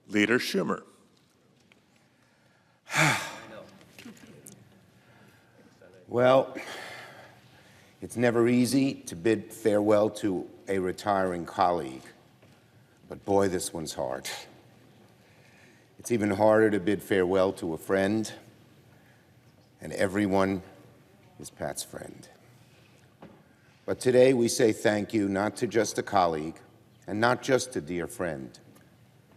Leader Schumer. Well, it's never easy to bid farewell to a retiring colleague, but boy, this one's hard. It's even harder to bid farewell to a friend, and everyone is Pat's friend. But today we say thank you not to just a colleague, and not just a dear friend,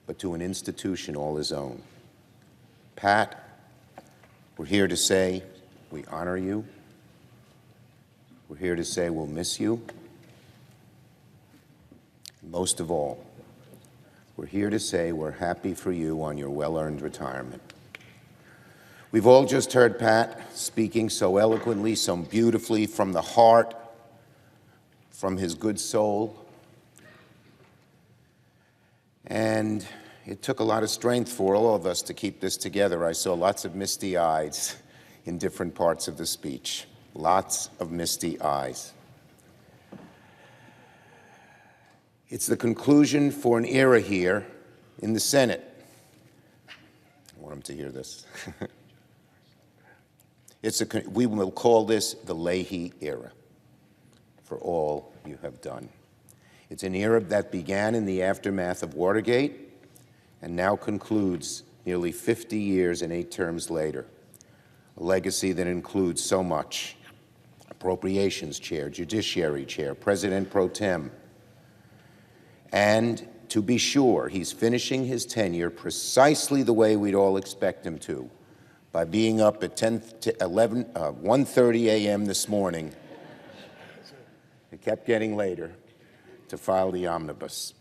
but to an institution all his own. Pat, we're here to say we honor you. We're here to say we'll miss you. Most of all, we're here to say we're happy for you on your well-earned retirement. We've all just heard Pat speaking so eloquently, so beautifully from the heart, from his good soul. And it took a lot of strength for all of us to keep this together. I saw lots of misty eyes in different parts of the speech. Lots of misty eyes. It's the conclusion for an era here in the Senate. I want him to hear this. We will call this the Leahy era for all you have done. It's an era that began in the aftermath of Watergate and now concludes nearly 50 years and 8 terms later. A legacy that includes so much. Appropriations Chair, Judiciary Chair, President Pro Tem. And to be sure, he's finishing his tenure precisely the way we'd all expect him to, by being up at 1:30 a.m. this morning. It kept getting later to file the omnibus.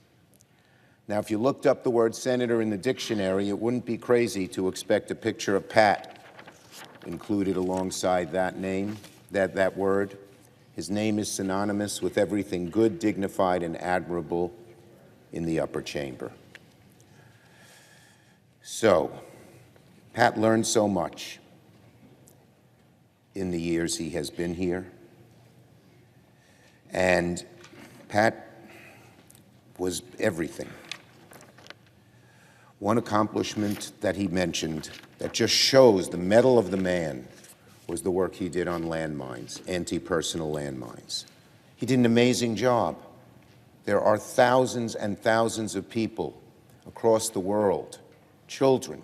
Now, if you looked up the word senator in the dictionary, it wouldn't be crazy to expect a picture of Pat included alongside that name, that word. His name is synonymous with everything good, dignified, and admirable in the upper chamber. So, Pat learned so much in the years he has been here. And Pat was everything. One accomplishment that he mentioned that just shows the mettle of the man was the work he did on landmines, anti-personnel landmines. He did an amazing job. There are thousands and thousands of people across the world, children,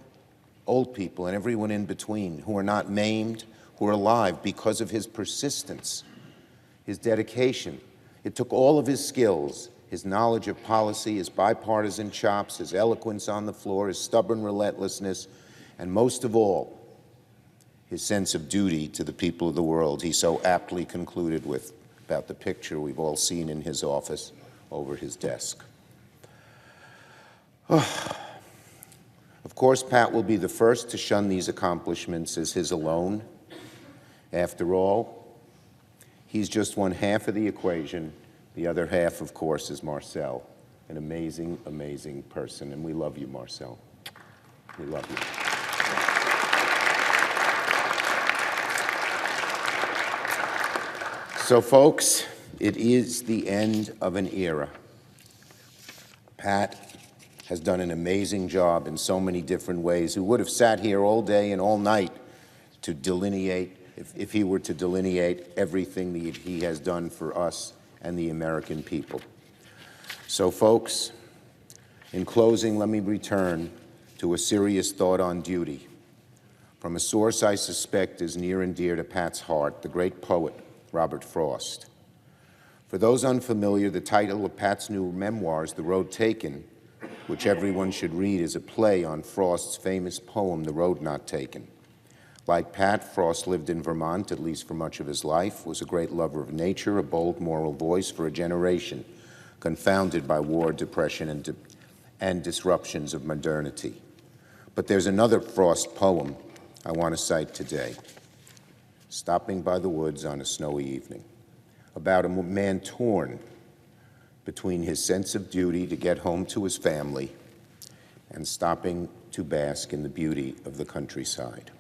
old people, and everyone in between, who are not maimed, who are alive because of his persistence, his dedication. It took all of his skills, his knowledge of policy, his bipartisan chops, his eloquence on the floor, his stubborn relentlessness, and most of all, his sense of duty to the people of the world. He so aptly concluded with about the picture we've all seen in his office over his desk. Of course, Pat will be the first to shun these accomplishments as his alone. After all, he's just one half of the equation. The other half, of course, is Marcel, an amazing, amazing person. And we love you, Marcel. We love you. So, folks, it is the end of an era. Pat has done an amazing job in so many different ways. Who would have sat here all day and all night to delineate, if he were to delineate everything that he has done for us and the American people. So, folks, in closing, let me return to a serious thought on duty from a source I suspect is near and dear to Pat's heart, the great poet, Robert Frost. For those unfamiliar, the title of Pat's new memoirs, The Road Taken, which everyone should read, is a play on Frost's famous poem, The Road Not Taken. Like Pat, Frost lived in Vermont, at least for much of his life, was a great lover of nature, a bold moral voice for a generation confounded by war, depression, and disruptions of modernity. But there's another Frost poem I want to cite today, Stopping by the Woods on a Snowy Evening, about a man torn between his sense of duty to get home to his family and stopping to bask in the beauty of the countryside.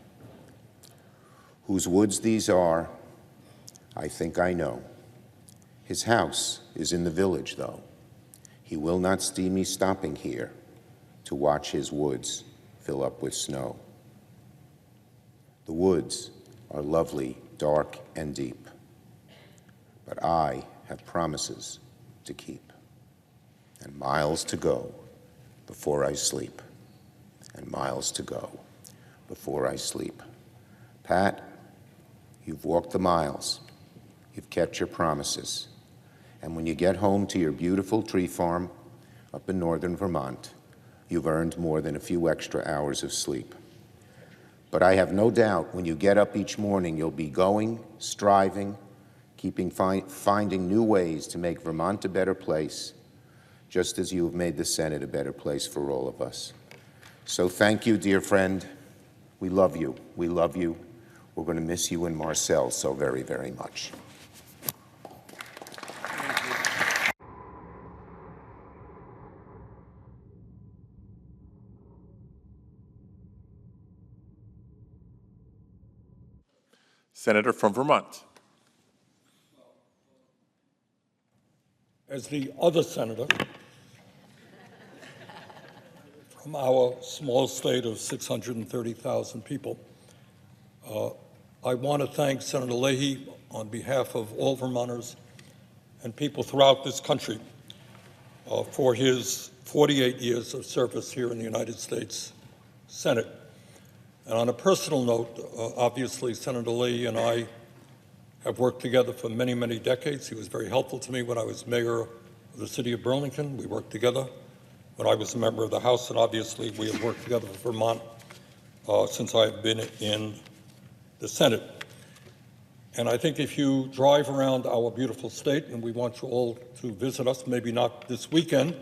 Whose woods these are, I think I know. His house is in the village, though. He will not see me stopping here to watch his woods fill up with snow. The woods are lovely, dark, and deep, but I have promises to keep, and miles to go before I sleep, and miles to go before I sleep. Pat, you've walked the miles, you've kept your promises, and when you get home to your beautiful tree farm up in northern Vermont, you've earned more than a few extra hours of sleep. But I have no doubt when you get up each morning, you'll be going, striving, finding new ways to make Vermont a better place, just as you have made the Senate a better place for all of us. So thank you, dear friend. We love you. We love you. We're going to miss you in Marcel so very, very much. Senator from Vermont. As the other senator from our small state of 630,000 people, I want to thank Senator Leahy on behalf of all Vermonters and people throughout this country for his 48 years of service here in the United States Senate. And on a personal note, obviously, Senator Leahy and I have worked together for many, many decades. He was very helpful to me when I was mayor of the city of Burlington. We worked together when I was a member of the House, and obviously we have worked together for Vermont since I have been in the Senate. And I think if you drive around our beautiful state, and we want you all to visit us, maybe not this weekend,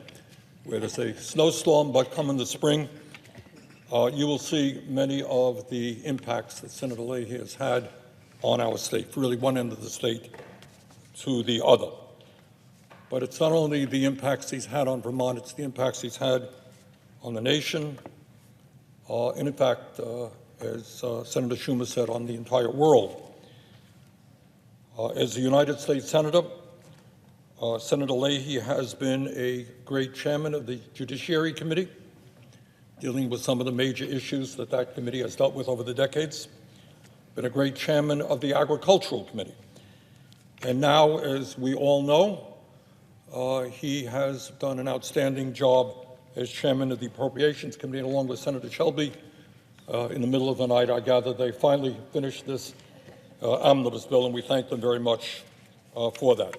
where there's a snowstorm, but come in the spring, you will see many of the impacts that Senator Leahy has had on our state, from really one end of the state to the other. But it's not only the impacts he's had on Vermont, it's the impacts he's had on the nation, and in fact, as Senator Schumer said, on the entire world. As a United States Senator, Senator Leahy has been a great chairman of the Judiciary Committee, dealing with some of the major issues that that committee has dealt with over the decades, been a great chairman of the Agricultural Committee. And now, as we all know, he has done an outstanding job as chairman of the Appropriations Committee, and along with Senator Shelby. In the middle of the night, I gather they finally finished this omnibus bill, and we thank them very much for that.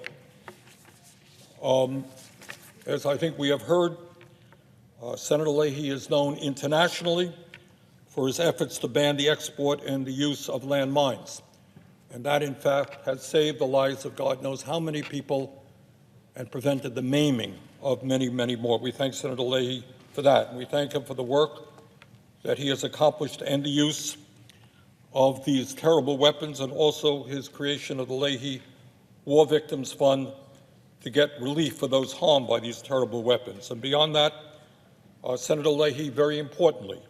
As I think we have heard, Senator Leahy is known internationally for his efforts to ban the export and the use of landmines. And that, in fact, has saved the lives of God knows how many people and prevented the maiming of many, many more. We thank Senator Leahy for that. And we thank him for the work that he has accomplished and the use of these terrible weapons, and also his creation of the Leahy War Victims Fund to get relief for those harmed by these terrible weapons. And beyond that, Senator Leahy, very importantly,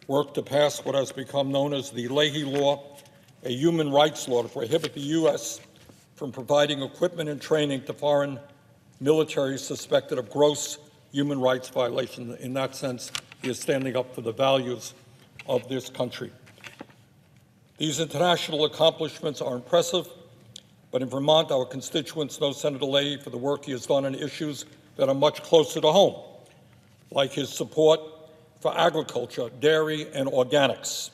worked to pass what has become known as the Leahy Law, a human rights law to prohibit the U.S. from providing equipment and training to foreign militaries suspected of gross human rights violations. In that sense, he is standing up for the values of this country. These international accomplishments are impressive, but in Vermont, our constituents know Senator Leahy for the work he has done on issues that are much closer to home, like his support for agriculture, dairy, and organics.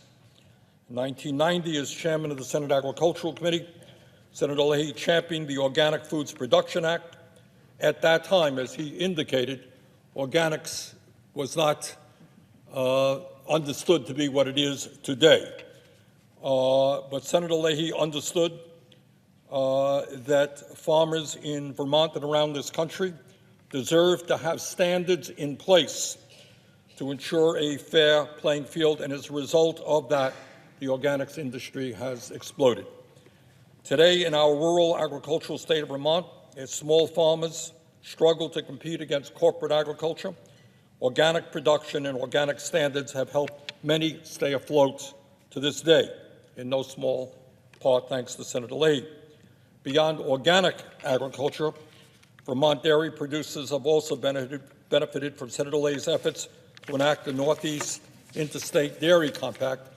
In 1990, as chairman of the Senate Agricultural Committee, Senator Leahy championed the Organic Foods Production Act. At that time, as he indicated, organics was not understood to be what it is today. But Senator Leahy understood that farmers in Vermont and around this country deserve to have standards in place to ensure a fair playing field, and as a result of that, the organics industry has exploded. Today, in our rural agricultural state of Vermont, as small farmers struggle to compete against corporate agriculture, organic production and organic standards have helped many stay afloat to this day, in no small part thanks to Senator Leahy. Beyond organic agriculture, Vermont dairy producers have also benefited from Senator Leahy's efforts to enact the Northeast Interstate Dairy Compact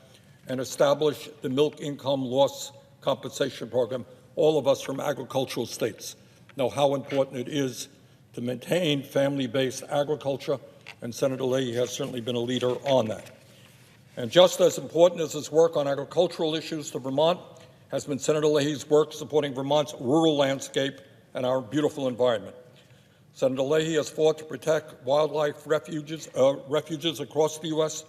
and establish the Milk Income Loss Compensation Program. All of us from agricultural states know how important it is to maintain family-based agriculture, and Senator Leahy has certainly been a leader on that. And just as important as his work on agricultural issues to Vermont has been Senator Leahy's work supporting Vermont's rural landscape and our beautiful environment. Senator Leahy has fought to protect wildlife refuges across the U.S.,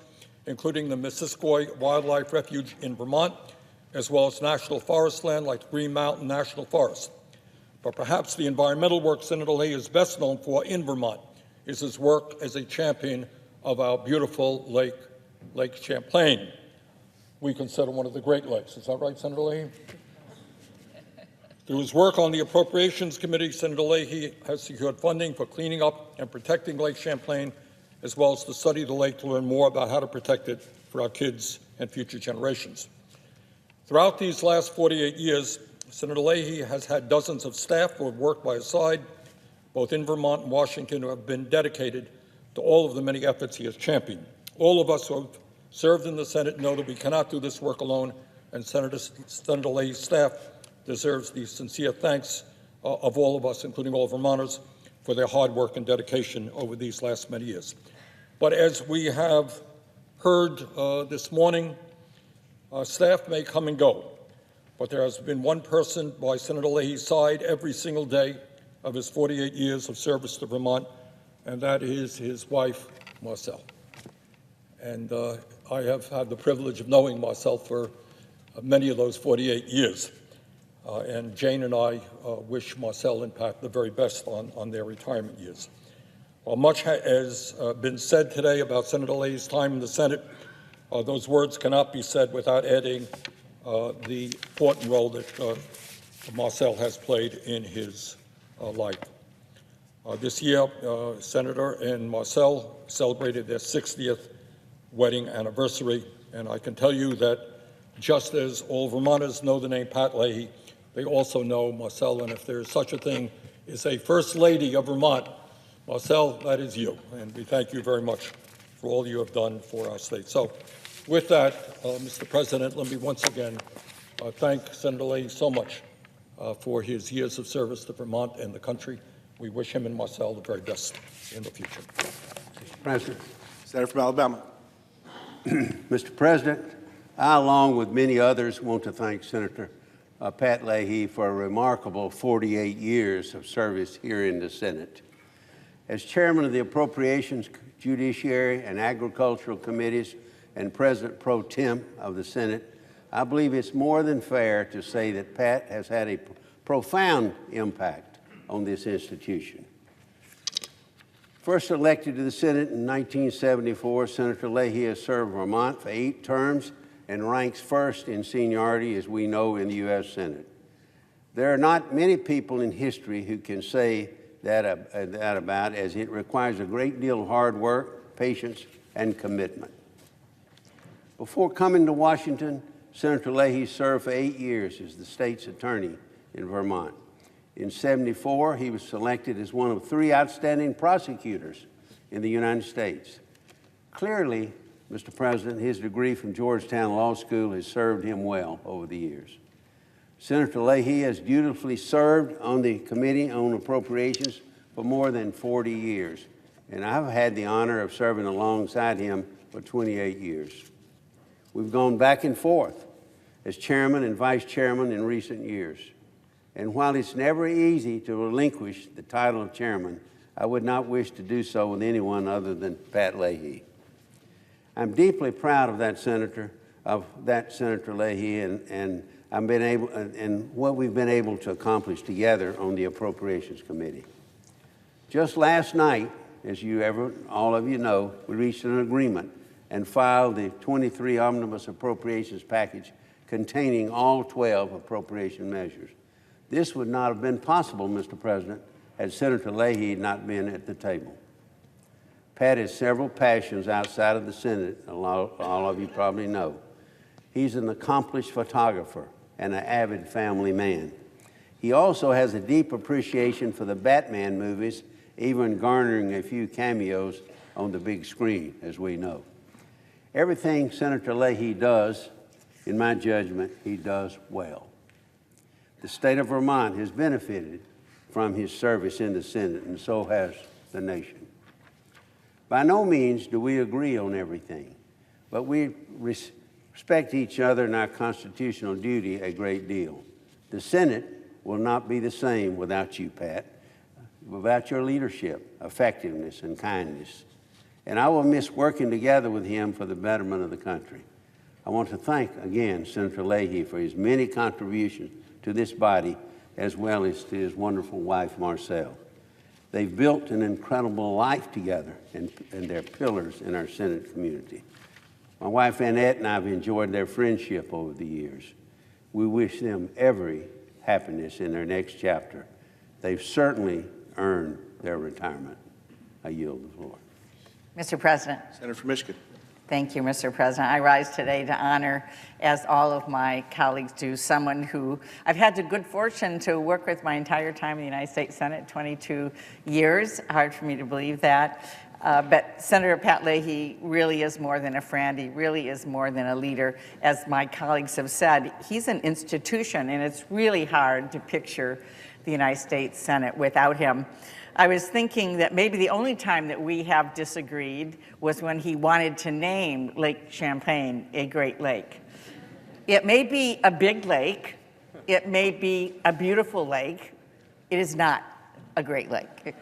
including the Missisquoi Wildlife Refuge in Vermont, as well as national forest land like Green Mountain National Forest. But perhaps the environmental work Senator Leahy is best known for in Vermont is his work as a champion of our beautiful Lake Champlain. We consider one of the Great Lakes. Is that right, Senator Leahy? Through his work on the Appropriations Committee, Senator Leahy has secured funding for cleaning up and protecting Lake Champlain, as well as to study the lake to learn more about how to protect it for our kids and future generations. Throughout these last 48 years, Senator Leahy has had dozens of staff who have worked by his side, both in Vermont and Washington, who have been dedicated to all of the many efforts he has championed. All of us who have served in the Senate know that we cannot do this work alone, and Senator Leahy's staff deserves the sincere thanks of all of us, including all Vermonters, for their hard work and dedication over these last many years. But as we have heard this morning, staff may come and go, but there has been one person by Senator Leahy's side every single day of his 48 years of service to Vermont, and that is his wife, Marcel. And I have had the privilege of knowing Marcel for many of those 48 years. And Jane and I wish Marcel and Pat the very best on their retirement years. While much has been said today about Senator Leahy's time in the Senate, those words cannot be said without adding the important role that Marcel has played in his life. This year, Senator and Marcel celebrated their 60th wedding anniversary, and I can tell you that just as all Vermonters know the name Pat Leahy, they also know Marcel, and if there is such a thing as a First Lady of Vermont, Marcel, that is you, and we thank you very much for all you have done for our state. So with that, Mr. President, let me once again thank Senator Leahy so much for his years of service to Vermont and the country. We wish him and Marcel the very best in the future. Mr. President. Senator from Alabama. Mr. President, I, along with many others, want to thank Senator Pat Leahy for a remarkable 48 years of service here in the Senate. As chairman of the Appropriations, Judiciary, and Agricultural Committees and President Pro Tem of the Senate, I believe it's more than fair to say that Pat has had a profound impact on this institution. First elected to the Senate in 1974, Senator Leahy has served Vermont for 8 terms and ranks first in seniority, as we know, in the U.S. Senate. There are not many people in history who can say that about, as it requires a great deal of hard work, patience, and commitment. Before coming to Washington, Senator Leahy served for 8 years as the state's attorney in Vermont. In '74, he was selected as one of 3 outstanding prosecutors in the United States. Clearly, Mr. President, his degree from Georgetown Law School has served him well over the years. Senator Leahy has dutifully served on the Committee on Appropriations for more than 40 years, and I've had the honor of serving alongside him for 28 years. We've gone back and forth as chairman and vice chairman in recent years. And while it's never easy to relinquish the title of chairman, I would not wish to do so with anyone other than Pat Leahy. I'm deeply proud of that Senator Leahy, and what we've been able to accomplish together on the Appropriations Committee. Just last night, as all of you know, we reached an agreement and filed the 23 omnibus appropriations package containing all 12 appropriation measures. This would not have been possible, Mr. President, had Senator Leahy not been at the table. Pat has several passions outside of the Senate, all of you probably know. He's an accomplished photographer and an avid family man. He also has a deep appreciation for the Batman movies, even garnering a few cameos on the big screen, as we know. Everything Senator Leahy does, in my judgment, he does well. The state of Vermont has benefited from his service in the Senate, and so has the nation. By no means do we agree on everything, but we respect each other and our constitutional duty a great deal. The Senate will not be the same without you, Pat, without your leadership, effectiveness, and kindness. And I will miss working together with him for the betterment of the country. I want to thank again Senator Leahy for his many contributions to this body, as well as to his wonderful wife, Marcelle. They've built an incredible life together, and they're pillars in our Senate community. My wife Annette and I have enjoyed their friendship over the years. We wish them every happiness in their next chapter. They've certainly earned their retirement. I yield the floor. Mr. President. Senator from Michigan. Thank you, Mr. President. I rise today to honor, as all of my colleagues do, someone who I've had the good fortune to work with my entire time in the United States Senate, 22 years. Hard for me to believe that. But Senator Pat Leahy really is more than a friend. He really is more than a leader. As my colleagues have said, he's an institution, and it's really hard to picture the United States Senate without him. I was thinking that maybe the only time that we have disagreed was when he wanted to name Lake Champlain a Great Lake. It may be a big lake. It may be a beautiful lake. It is not a Great Lake.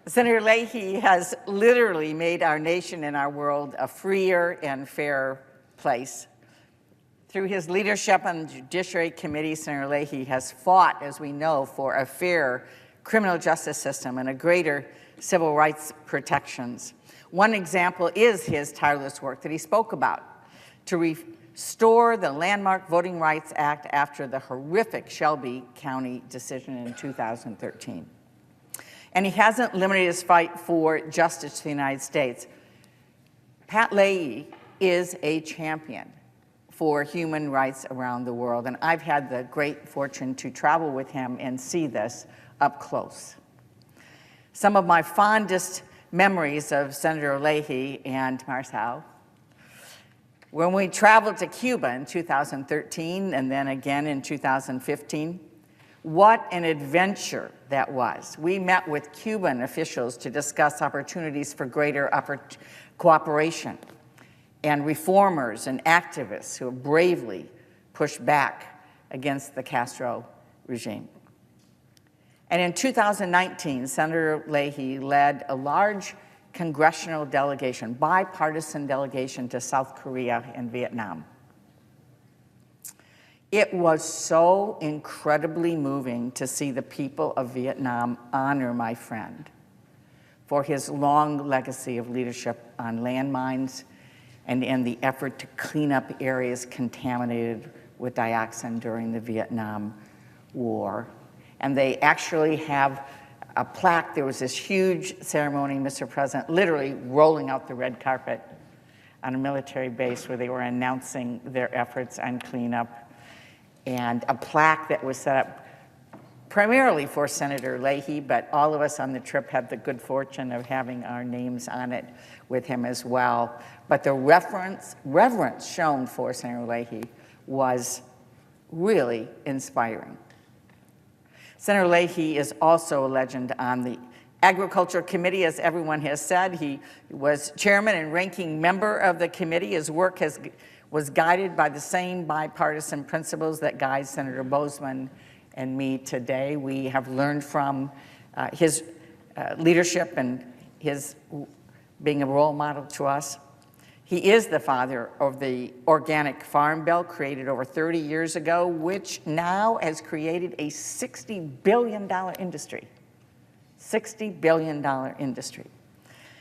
Senator Leahy has literally made our nation and our world a freer and fairer place. Through his leadership on the Judiciary Committee, Senator Leahy has fought, as we know, for a fair criminal justice system and a greater civil rights protections. One example is his tireless work that he spoke about to restore the landmark Voting Rights Act after the horrific Shelby County decision in 2013. And he hasn't limited his fight for justice to the United States. Pat Leahy is a champion for human rights around the world, and I've had the great fortune to travel with him and see this up close. Some of my fondest memories of Senator Leahy and Marcel, when we traveled to Cuba in 2013 and then again in 2015, what an adventure that was. We met with Cuban officials to discuss opportunities for greater cooperation, and reformers and activists who have bravely pushed back against the Castro regime. And in 2019, Senator Leahy led a large congressional delegation, bipartisan delegation to South Korea and Vietnam. It was so incredibly moving to see the people of Vietnam honor my friend for his long legacy of leadership on landmines and in the effort to clean up areas contaminated with dioxin during the Vietnam War. And they actually have a plaque. There was this huge ceremony, Mr. President, literally rolling out the red carpet on a military base where they were announcing their efforts on cleanup, and a plaque that was set up primarily for Senator Leahy, but all of us on the trip had the good fortune of having our names on it with him as well. But the reverence shown for Senator Leahy was really inspiring. Senator Leahy is also a legend on the Agriculture Committee, as everyone has said. He was chairman and ranking member of the committee. His work was guided by the same bipartisan principles that guide Senator Boozman and me today. We have learned from his leadership and his being a role model to us. He is the father of the Organic Farm Bill created over 30 years ago, which now has created a $60 billion industry. $60 billion industry.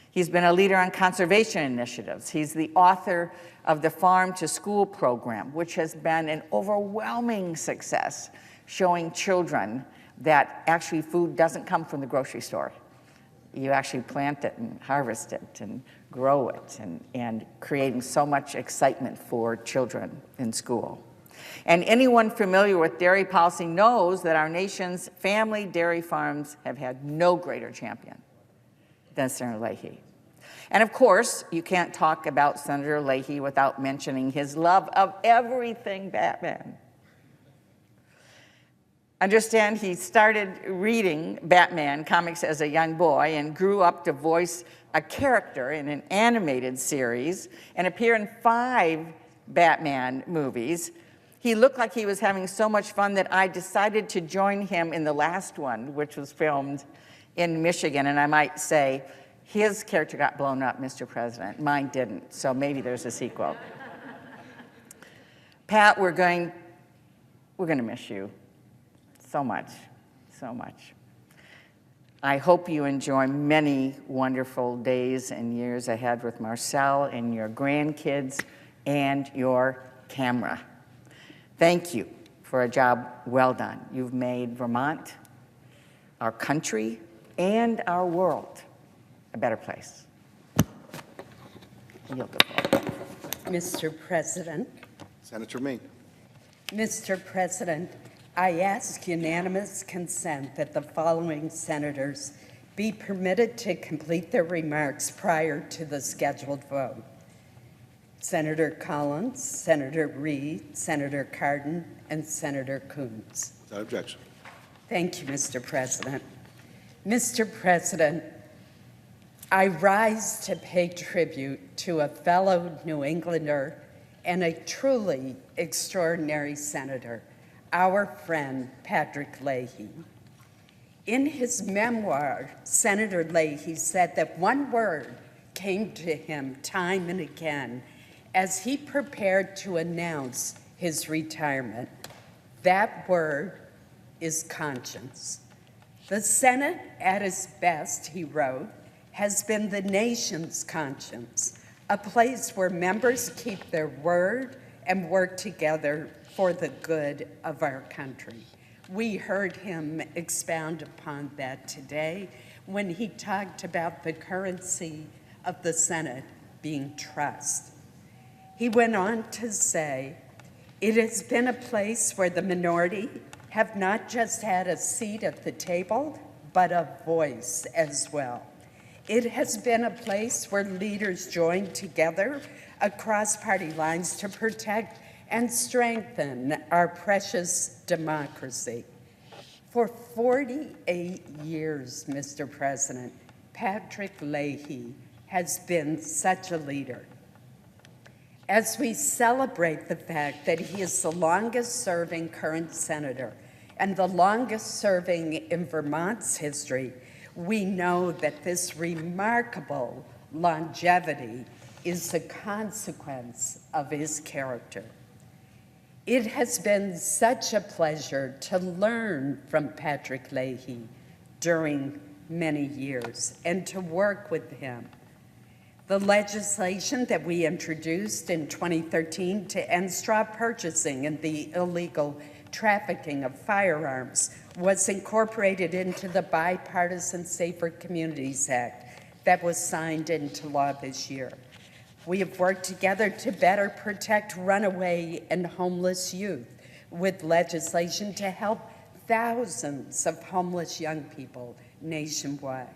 He's been a leader on conservation initiatives. He's the author of the Farm to School program, which has been an overwhelming success, showing children that actually food doesn't come from the grocery store. You actually plant it and harvest it and grow it, and creating so much excitement for children in school. And anyone familiar with dairy policy knows that our nation's family dairy farms have had no greater champion than Senator Leahy. And of course, you can't talk about Senator Leahy without mentioning his love of everything Batman. Understand he started reading Batman comics as a young boy and grew up to voice a character in an animated series and appear in 5 Batman movies. He looked like he was having so much fun that I decided to join him in the last one, which was filmed in Michigan. And I might say, his character got blown up, Mr. President. Mine didn't, so maybe there's a sequel. Pat, we're going to miss you so much, so much. I hope you enjoy many wonderful days and years ahead with Marcel and your grandkids and your camera. Thank you for a job well done. You've made Vermont, our country, and our world a better place. Yield the floor. Mr. President, Senator Meade. Mr. President, I ask unanimous consent that the following senators be permitted to complete their remarks prior to the scheduled vote. Senator Collins, Senator Reed, Senator Cardin, and Senator Coons. Without objection. Thank you, Mr. President. Mr. President, I rise to pay tribute to a fellow New Englander and a truly extraordinary senator, our friend Patrick Leahy. In his memoir, Senator Leahy said that one word came to him time and again as he prepared to announce his retirement. That word is conscience. The Senate, at its best, he wrote, has been the nation's conscience, a place where members keep their word and work together for the good of our country. We heard him expound upon that today when he talked about the currency of the Senate being trust. He went on to say, it has been a place where the minority have not just had a seat at the table, but a voice as well. It has been a place where leaders join together across party lines to protect and strengthen our precious democracy. For 48 years, Mr. President, Patrick Leahy has been such a leader. As we celebrate the fact that he is the longest-serving current senator and the longest-serving in Vermont's history, we know that this remarkable longevity is a consequence of his character. It has been such a pleasure to learn from Patrick Leahy during many years and to work with him. The legislation that we introduced in 2013 to end straw purchasing and the illegal trafficking of firearms was incorporated into the bipartisan Safer Communities Act that was signed into law this year. We have worked together to better protect runaway and homeless youth with legislation to help thousands of homeless young people nationwide.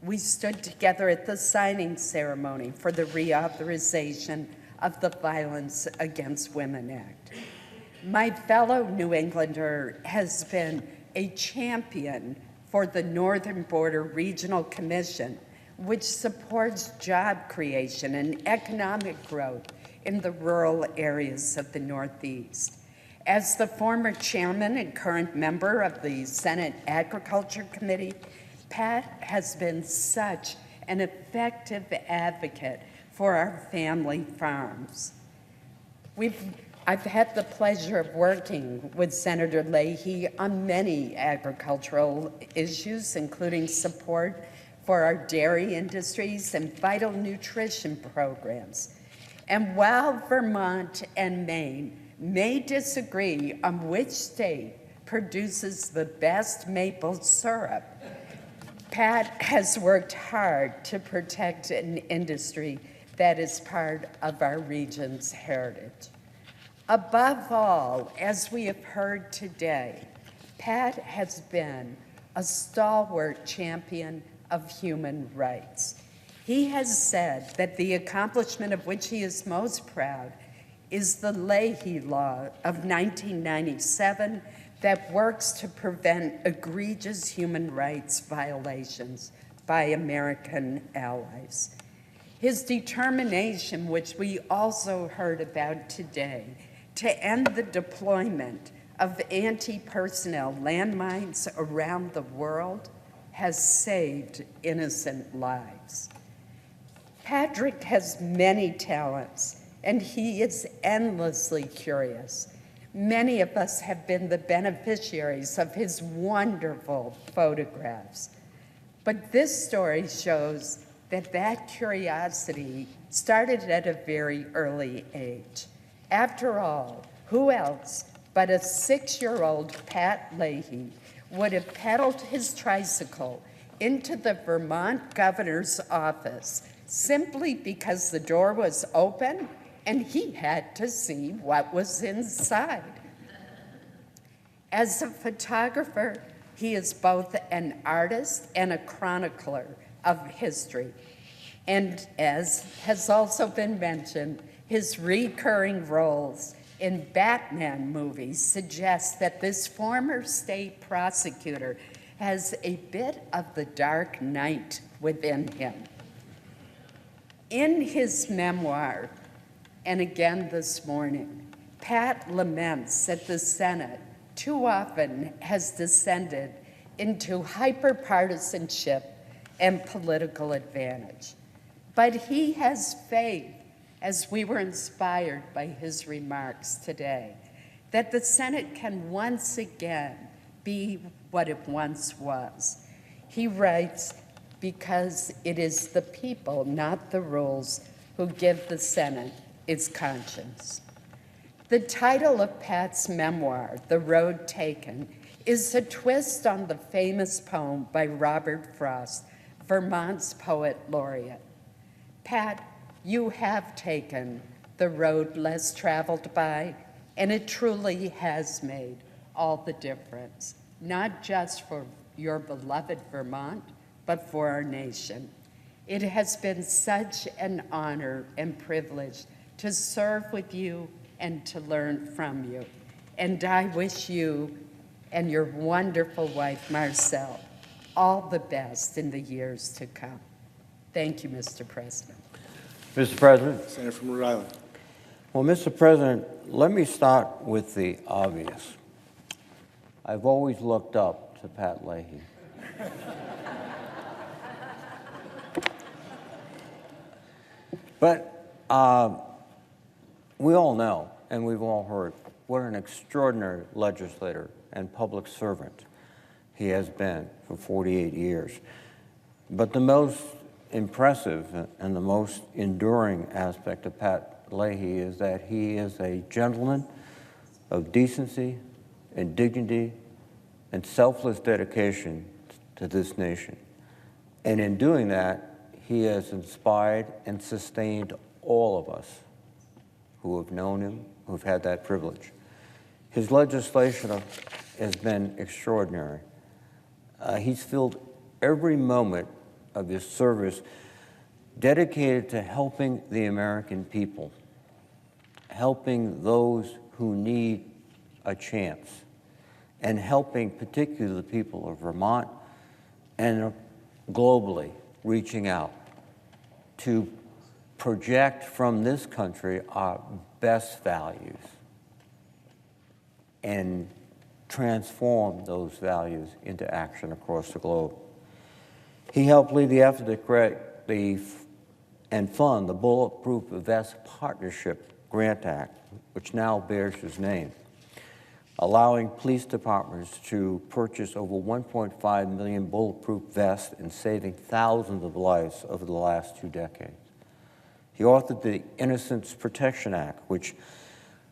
We stood together at the signing ceremony for the reauthorization of the Violence Against Women Act. My fellow New Englander has been a champion for the Northern Border Regional Commission, which supports job creation and economic growth in the rural areas of the Northeast. As the former chairman and current member of the Senate Agriculture Committee, Pat has been such an effective advocate for our family farms. I've had the pleasure of working with Senator Leahy on many agricultural issues, including support for our dairy industries and vital nutrition programs. And while Vermont and Maine may disagree on which state produces the best maple syrup, Pat has worked hard to protect an industry that is part of our region's heritage. Above all, as we have heard today, Pat has been a stalwart champion of human rights. He has said that the accomplishment of which he is most proud is the Leahy Law of 1997 that works to prevent egregious human rights violations by American allies. His determination, which we also heard about today, to end the deployment of anti-personnel landmines around the world has saved innocent lives. Patrick has many talents, and he is endlessly curious. Many of us have been the beneficiaries of his wonderful photographs. But this story shows that that curiosity started at a very early age. After all, who else but a 6-year-old Pat Leahy would have pedaled his tricycle into the Vermont governor's office simply because the door was open and he had to see what was inside. As a photographer, he is both an artist and a chronicler of history. And as has also been mentioned, his recurring roles in Batman movies suggest that this former state prosecutor has a bit of the Dark Knight within him. In his memoir, and again this morning, Pat laments that the Senate too often has descended into hyperpartisanship and political advantage. But he has faith, as we were inspired by his remarks today, that the Senate can once again be what it once was. He writes, because it is the people, not the rules, who give the Senate its conscience. The title of Pat's memoir, The Road Taken, is a twist on the famous poem by Robert Frost, Vermont's poet laureate. Pat, you have taken the road less traveled by, and it truly has made all the difference, not just for your beloved Vermont, but for our nation. It has been such an honor and privilege to serve with you and to learn from you. And I wish you and your wonderful wife, Marcel, all the best in the years to come. Thank you, Mr. President. Mr. President. Senator from Rhode Island. Well, Mr. President, let me start with the obvious. I've always looked up to Pat Leahy. But we all know, and we've all heard, what an extraordinary legislator and public servant he has been for 48 years. But the most impressive and the most enduring aspect of Pat Leahy is that he is a gentleman of decency and dignity and selfless dedication to this nation. And in doing that, he has inspired and sustained all of us who have known him, who've had that privilege. His legislation has been extraordinary. He's filled every moment of his service dedicated to helping the American people, helping those who need a chance, and helping particularly the people of Vermont and globally reaching out to project from this country our best values and transform those values into action across the globe. He helped lead the effort to create and fund the Bulletproof Vest Partnership Grant Act, which now bears his name, allowing police departments to purchase over 1.5 million bulletproof vests and saving thousands of lives over the last 2 decades. He authored the Innocence Protection Act, which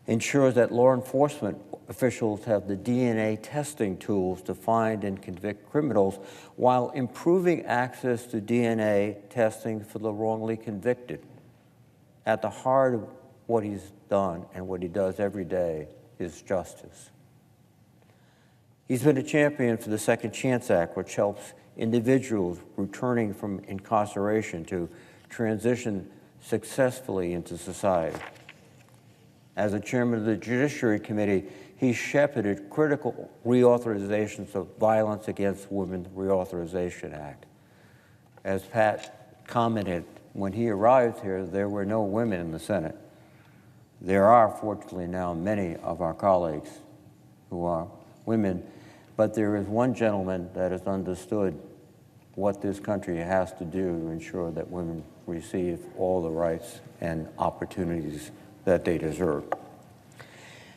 ensures that law enforcement officials have the DNA testing tools to find and convict criminals while improving access to DNA testing for the wrongly convicted. At the heart of what he's done and what he does every day is justice. He's been a champion for the Second Chance Act, which helps individuals returning from incarceration to transition successfully into society. As a chairman of the Judiciary Committee, he shepherded critical reauthorizations of Violence Against Women Reauthorization Act. As Pat commented, when he arrived here, there were no women in the Senate. There are, fortunately, now many of our colleagues who are women, but there is one gentleman that has understood what this country has to do to ensure that women receive all the rights and opportunities that they deserve.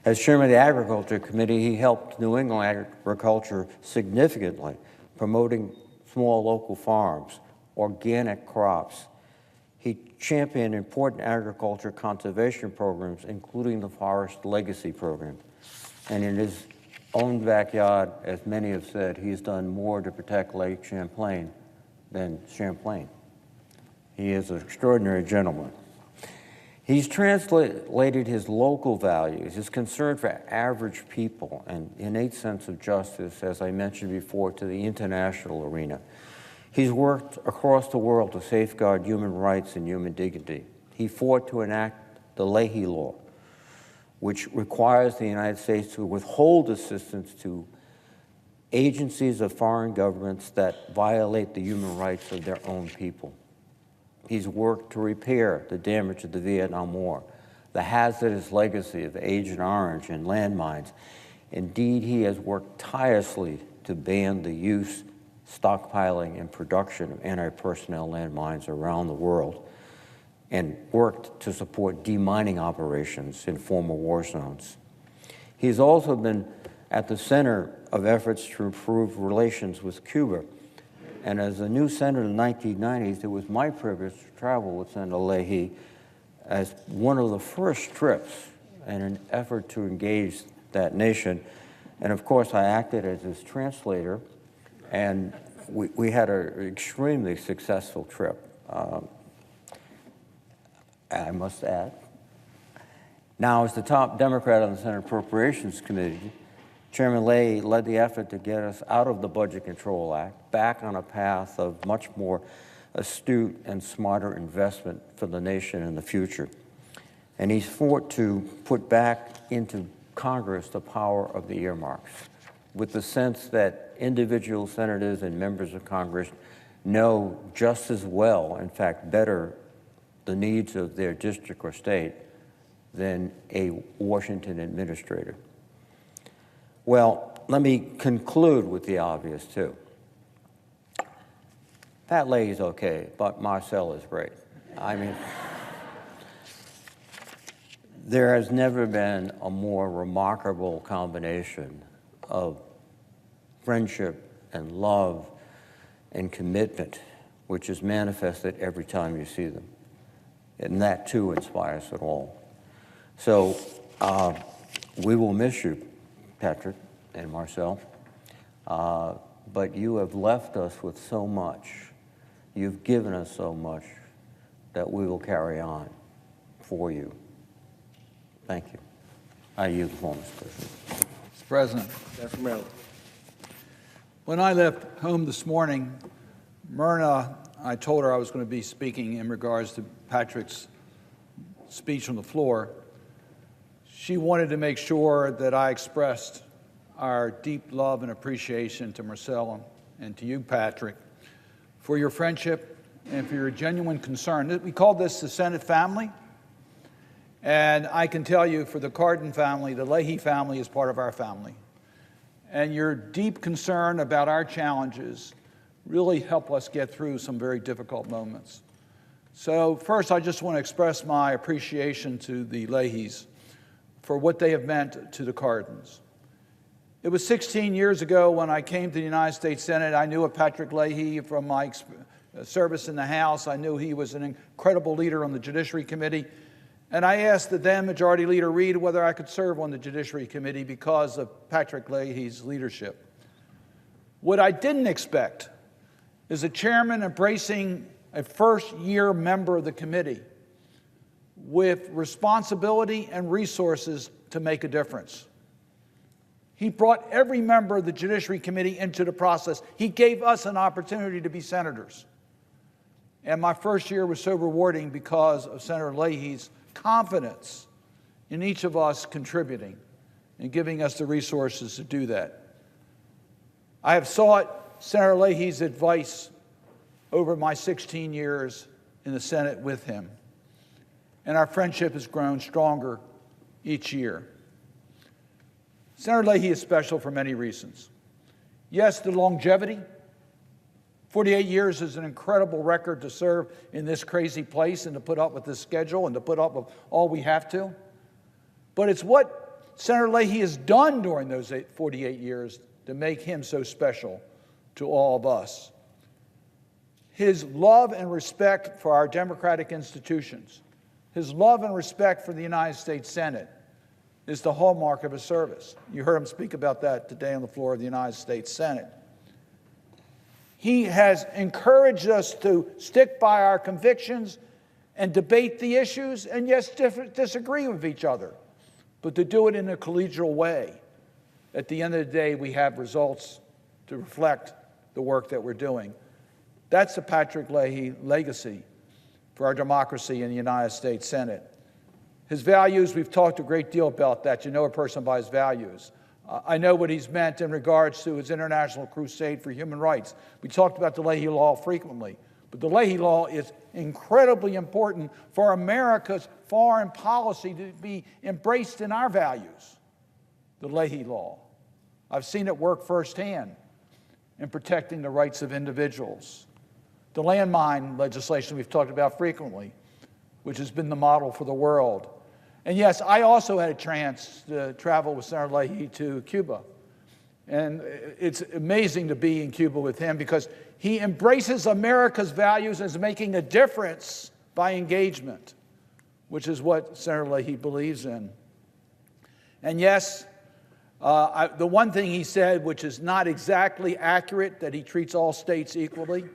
As chairman of the Agriculture Committee, he helped New England agriculture significantly, promoting small local farms, organic crops. He championed important agriculture conservation programs, including the Forest Legacy Program. And in his own backyard, as many have said, he's done more to protect Lake Champlain than Champlain. He is an extraordinary gentleman. He's translated his local values, his concern for average people, and innate sense of justice, as I mentioned before, to the international arena. He's worked across the world to safeguard human rights and human dignity. He fought to enact the Leahy law, which requires the United States to withhold assistance to agencies of foreign governments that violate the human rights of their own people. He's worked to repair the damage of the Vietnam War, the hazardous legacy of Agent Orange and landmines. Indeed, he has worked tirelessly to ban the use, stockpiling, and production of anti-personnel landmines around the world, and worked to support demining operations in former war zones. He's also been at the center of efforts to improve relations with Cuba. And as a new senator in the 1990s, it was my privilege to travel with Senator Leahy as one of the first trips in an effort to engage that nation. And of course, I acted as his translator, and we had an extremely successful trip, I must add. Now, as the top Democrat on the Senate Appropriations Committee, Chairman Leahy led the effort to get us out of the Budget Control Act, back on a path of much more astute and smarter investment for the nation in the future. And he's fought to put back into Congress the power of the earmarks, with the sense that individual senators and members of Congress know just as well, in fact better, the needs of their district or state than a Washington administrator. Well, let me conclude with the obvious, too. Pat Leahy's okay, but Marcel is great. I mean, there has never been a more remarkable combination of friendship and love and commitment, which is manifested every time you see them. And that, too, inspires it all. So we will miss you, Patrick and Marcel, but you have left us with so much. You've given us so much that we will carry on for you. Thank you. I yield the floor, Mr. President. Mr. President, Senator Maryland. when I left home this morning, Myrna, I told her I was going to be speaking in regards to Patrick's speech on the floor. She wanted to make sure that I expressed our deep love and appreciation to Marcel and to you, Patrick, for your friendship and for your genuine concern. We call this the Senate family. And I can tell you, for the Cardin family, the Leahy family is part of our family. And your deep concern about our challenges really help us get through some very difficult moments. So first, I just want to express my appreciation to the Leahys for what they have meant to the Cardins. It was 16 years ago when I came to the United States Senate. I knew of Patrick Leahy from my service in the House. I knew he was an incredible leader on the Judiciary Committee. And I asked the then Majority Leader Reed whether I could serve on the Judiciary Committee because of Patrick Leahy's leadership. What I didn't expect is a chairman embracing a first-year member of the committee with responsibility and resources to make a difference. He brought every member of the Judiciary Committee into the process. He gave us an opportunity to be senators. And my first year was so rewarding because of Senator Leahy's confidence in each of us contributing and giving us the resources to do that. I have sought Senator Leahy's advice over my 16 years in the Senate with him, and our friendship has grown stronger each year. Senator Leahy is special for many reasons. Yes, the longevity. 48 years is an incredible record to serve in this crazy place and to put up with this schedule and to put up with all we have to. But it's what Senator Leahy has done during those 48 years to make him so special to all of us. His love and respect for our democratic institutions, his love and respect for the United States Senate is the hallmark of his service. You heard him speak about that today on the floor of the United States Senate. He has encouraged us to stick by our convictions and debate the issues and, yes, disagree with each other, but to do it in a collegial way. At the end of the day, we have results to reflect the work that we're doing. That's the Patrick Leahy legacy for our democracy in the United States Senate. His values, we've talked a great deal about that. You know a person by his values. I know what he's meant in regards to his international crusade for human rights. We talked about the Leahy Law frequently, but the Leahy Law is incredibly important for America's foreign policy to be embraced in our values, the Leahy Law. I've seen it work firsthand in protecting the rights of individuals. The landmine legislation we've talked about frequently, which has been the model for the world. And yes, I also had a chance to travel with Senator Leahy to Cuba. And it's amazing to be in Cuba with him because he embraces America's values as making a difference by engagement, which is what Senator Leahy believes in. And yes, the one thing he said, which is not exactly accurate, that he treats all states equally.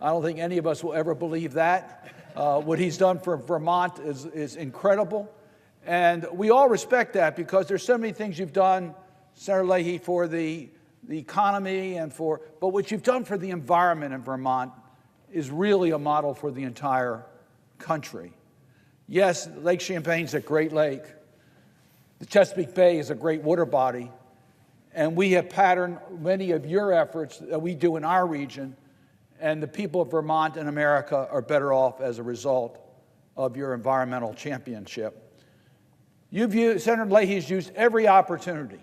I don't think any of us will ever believe that. What he's done for Vermont is incredible. And we all respect that because there's so many things you've done, Senator Leahy, for the economy but what you've done for the environment in Vermont is really a model for the entire country. Yes, Lake Champlain's a great lake. The Chesapeake Bay is a great water body. And we have patterned many of your efforts that we do in our region. And the people of Vermont and America are better off as a result of your environmental championship. Senator Leahy has used every opportunity,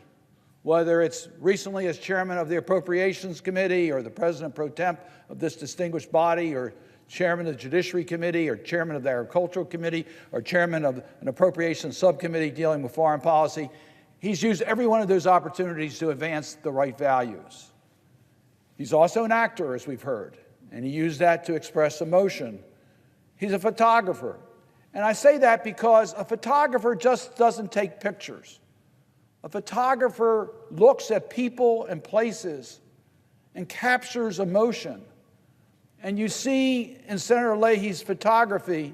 whether it's recently as chairman of the Appropriations Committee or the president pro temp of this distinguished body or chairman of the Judiciary Committee or chairman of the Agricultural Committee or chairman of an Appropriations Subcommittee dealing with foreign policy. He's used every one of those opportunities to advance the right values. He's also an actor, as we've heard, and he used that to express emotion. He's a photographer. And I say that because a photographer just doesn't take pictures. A photographer looks at people and places and captures emotion. And you see in Senator Leahy's photography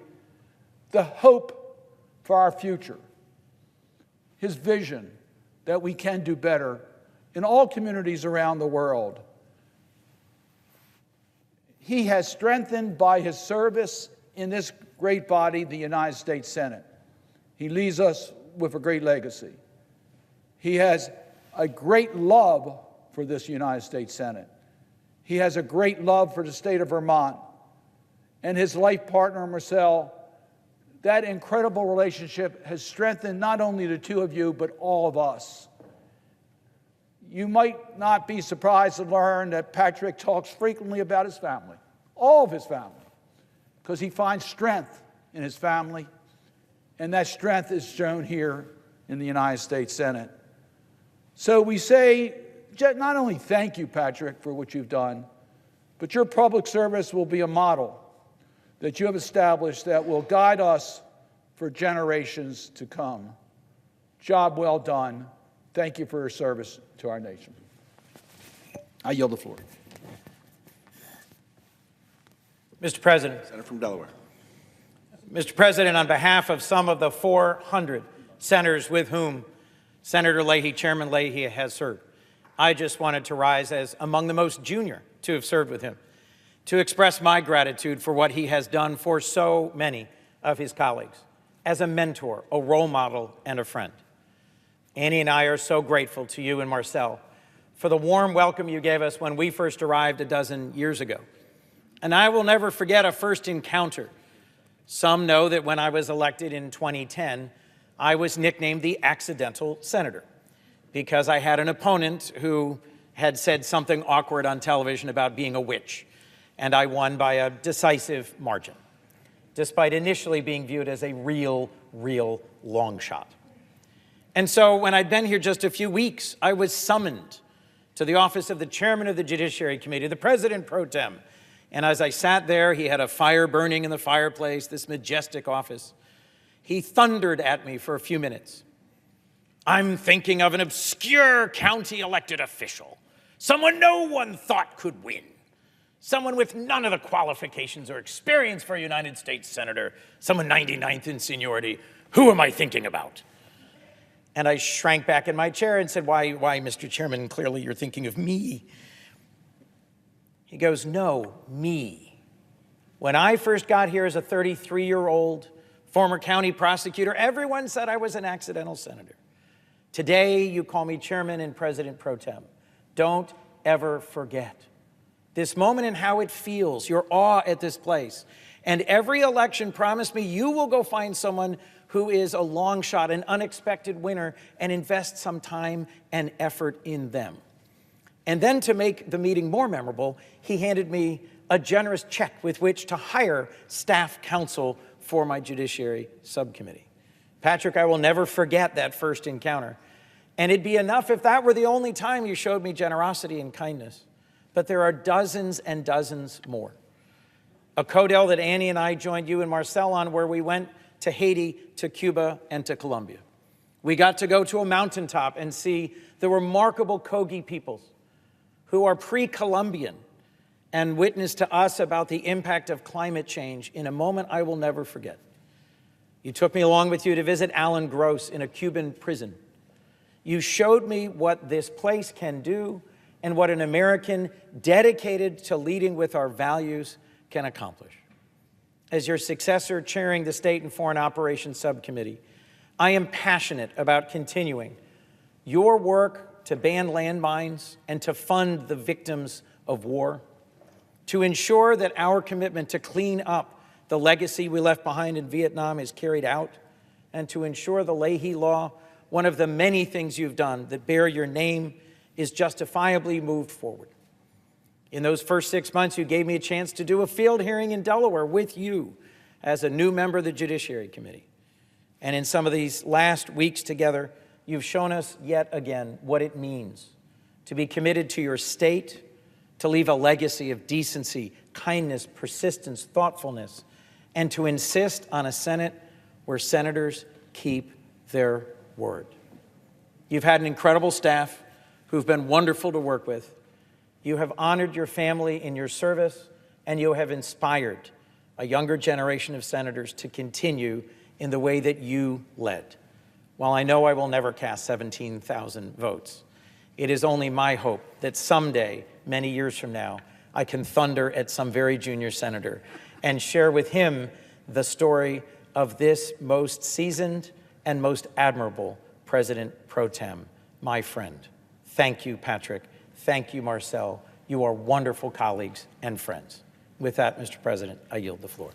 the hope for our future, his vision that we can do better in all communities around the world. He has strengthened by his service in this great body, the United States Senate. He leaves us with a great legacy. He has a great love for this United States Senate. He has a great love for the state of Vermont. And his life partner, Marcel, that incredible relationship has strengthened not only the two of you, but all of us. You might not be surprised to learn that Patrick talks frequently about his family, all of his family, because he finds strength in his family, and that strength is shown here in the United States Senate. So we say, not only thank you, Patrick, for what you've done, but your public service will be a model that you have established that will guide us for generations to come. Job well done. Thank you for your service to our nation. I yield the floor. Mr. President. Senator from Delaware. Mr. President, on behalf of some of the 400 senators with whom Senator Leahy, Chairman Leahy has served. I just wanted to rise as among the most junior to have served with him, to express my gratitude for what he has done for so many of his colleagues, as a mentor, a role model, and a friend. Annie and I are so grateful to you and Marcel for the warm welcome you gave us when we first arrived a dozen years ago. And I will never forget a first encounter. Some know that when I was elected in 2010, I was nicknamed the accidental senator because I had an opponent who had said something awkward on television about being a witch, and I won by a decisive margin, despite initially being viewed as a real long shot. And so when I'd been here just a few weeks, I was summoned to the office of the chairman of the Judiciary Committee, the president pro tem. And as I sat there, he had a fire burning in the fireplace, this majestic office. He thundered at me for a few minutes. I'm thinking of an obscure county elected official, someone no one thought could win, someone with none of the qualifications or experience for a United States senator, someone 99th in seniority. Who am I thinking about? And I shrank back in my chair and said, why, Mr. Chairman, clearly you're thinking of me. He goes, no, me. When I first got here as a 33-year-old former county prosecutor, everyone said I was an accidental senator. Today, you call me chairman and president pro tem. Don't ever forget this moment and how it feels, your awe at this place. And every election, promise me you will go find someone who is a long shot, an unexpected winner, and invest some time and effort in them. And then to make the meeting more memorable, he handed me a generous check with which to hire staff counsel for my Judiciary Subcommittee. Patrick, I will never forget that first encounter. And it'd be enough if that were the only time you showed me generosity and kindness. But there are dozens and dozens more. A codel that Annie and I joined you and Marcel on, where we went to Haiti, to Cuba, and to Colombia. We got to go to a mountaintop and see the remarkable Kogi peoples who are pre-Columbian and witness to us about the impact of climate change in a moment I will never forget. You took me along with you to visit Alan Gross in a Cuban prison. You showed me what this place can do and what an American dedicated to leading with our values can accomplish. As your successor chairing the State and Foreign Operations Subcommittee, I am passionate about continuing your work to ban landmines and to fund the victims of war, to ensure that our commitment to clean up the legacy we left behind in Vietnam is carried out, and to ensure the Leahy Law, one of the many things you've done that bear your name, is justifiably moved forward. In those first 6 months, you gave me a chance to do a field hearing in Delaware with you as a new member of the Judiciary Committee. And in some of these last weeks together, you've shown us yet again what it means to be committed to your state, to leave a legacy of decency, kindness, persistence, thoughtfulness, and to insist on a Senate where senators keep their word. You've had an incredible staff who've been wonderful to work with. You have honored your family in your service, and you have inspired a younger generation of senators to continue in the way that you led. While I know I will never cast 17,000 votes, it is only my hope that someday, many years from now, I can thunder at some very junior senator and share with him the story of this most seasoned and most admirable President pro tem, my friend. Thank you, Patrick. Thank you, Marcel. You are wonderful colleagues and friends. With that, Mr. President, I yield the floor.